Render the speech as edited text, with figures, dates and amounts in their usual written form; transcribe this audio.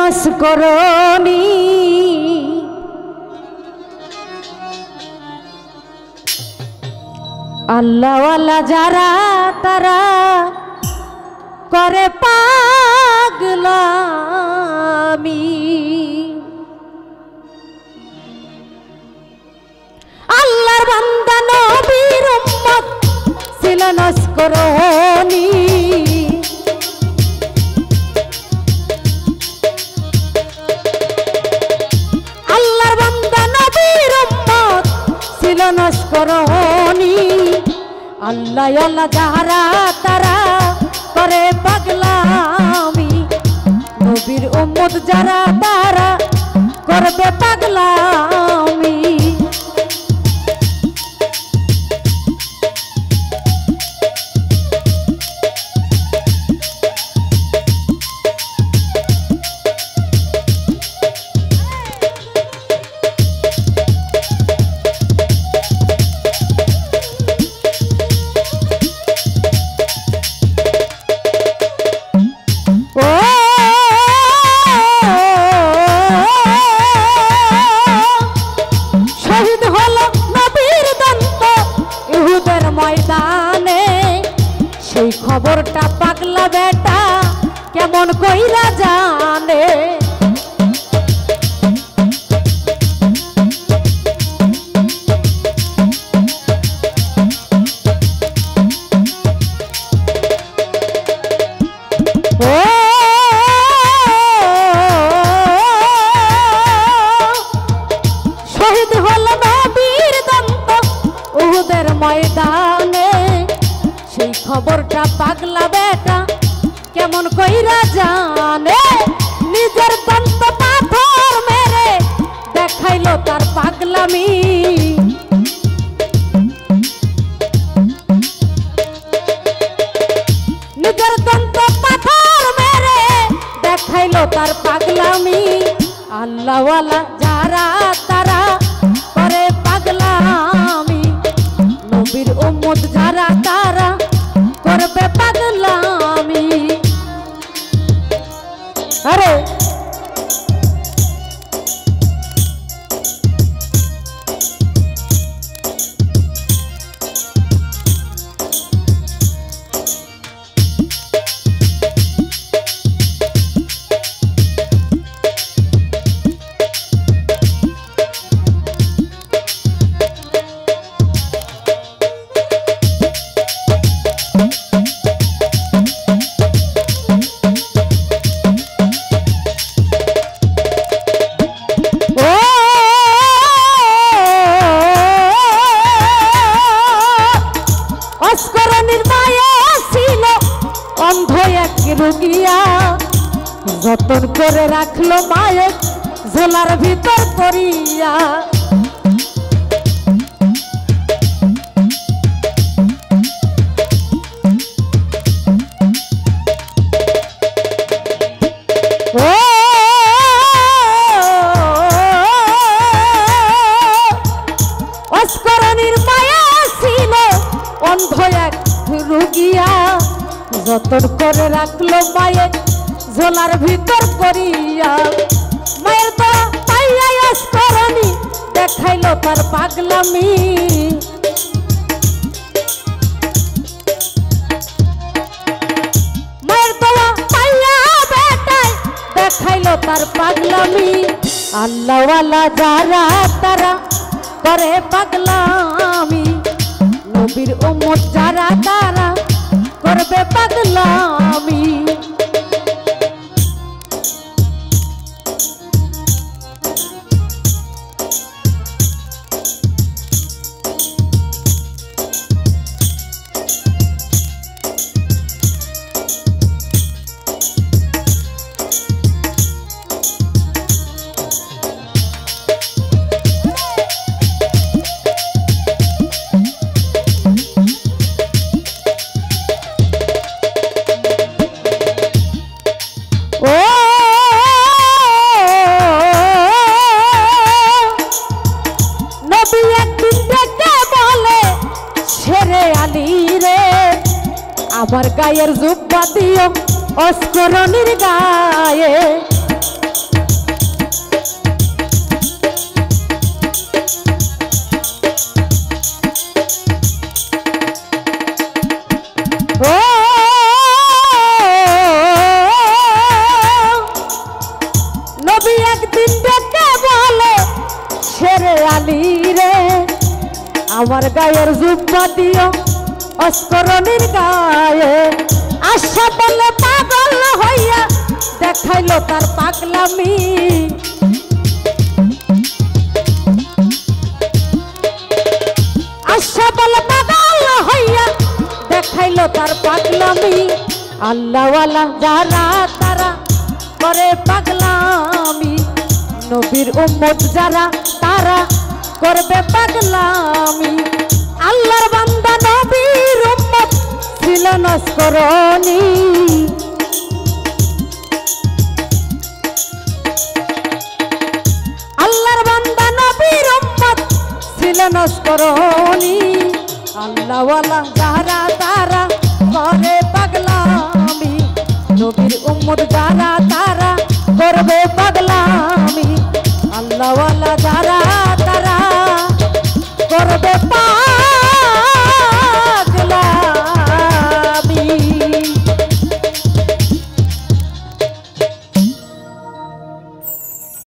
নস্করণী আল্লাহওয়ালা যারা তারা করে পাগলামি। আল্লাহর বান্দা নবীর উম্মত ছিল নস্করণী। আল্লাহর বান্দা নবীর উম্মত ছিল নস্করণী। আল্লাহওয়ালা যারা তারা করে পাগলামি। নবীর উম্মত যারা তারা করবে পাগলামি। সেই খবরটা পাগলা বেটা কেমন কইরা জানে। ও শহীদ হল নবীর দন্ত উহুদের ময়দানে। সেই খবরটা পাগলা বেটা কেমন কইরা জানে। নিজের দন্ত পাথর মেরে দেখাইলো তার পাগলামি। নিজের দন্ত পাথর মেরে দেখাইলো তার পাগলামি। আল্লাহওয়ালা যারা তারা করে পাগলামি। নবীর উম্মত যারা তারা করবে পাগলামি। আরে রুগিয়া যতন করে রাখলো মায়ের ঝোলার ভিতর করিয়া। ও অস্করণীর মায়া ছিল অন্ধ এক রুগিয়া। যতন করে রাখলো মায়ের ঝোলার ভিতর করিয়া। মায়ের তো পাইয়া অস্করণী দেখাইলো তার পাগলামি। মায়ের তো পাইয়া বেটায় দেখাইলো তার পাগলামি। আল্লাহওয়ালা যারা তারা করে পাগলামি। নবীর উম্মত যারা তারা করবে পাগলামি। আমার গায়ের জুব্বা দিও অস্করণীর গায়ে তোমার গায়ের জুব্বা দিও অস্করণীর গায়ে আশা বলে পাগল হইয়া দেখাইলো তার পাগলামি আশা বলে পাগল হইয়া দেখাইলো তার পাগলামি আল্লাহওয়ালা যারা তারা করে পাগলামি নবীর উম্মত যারা তারা করবে পাগলামি আল্লাহর বান্দা নবীর উম্মত ছিল নস্করণী আল্লাহর বান্দা নবীর উম্মত ছিল নস্করণী আল্লাহওয়ালা যারা তারা করে পাগলামি নবীর উম্মত যারা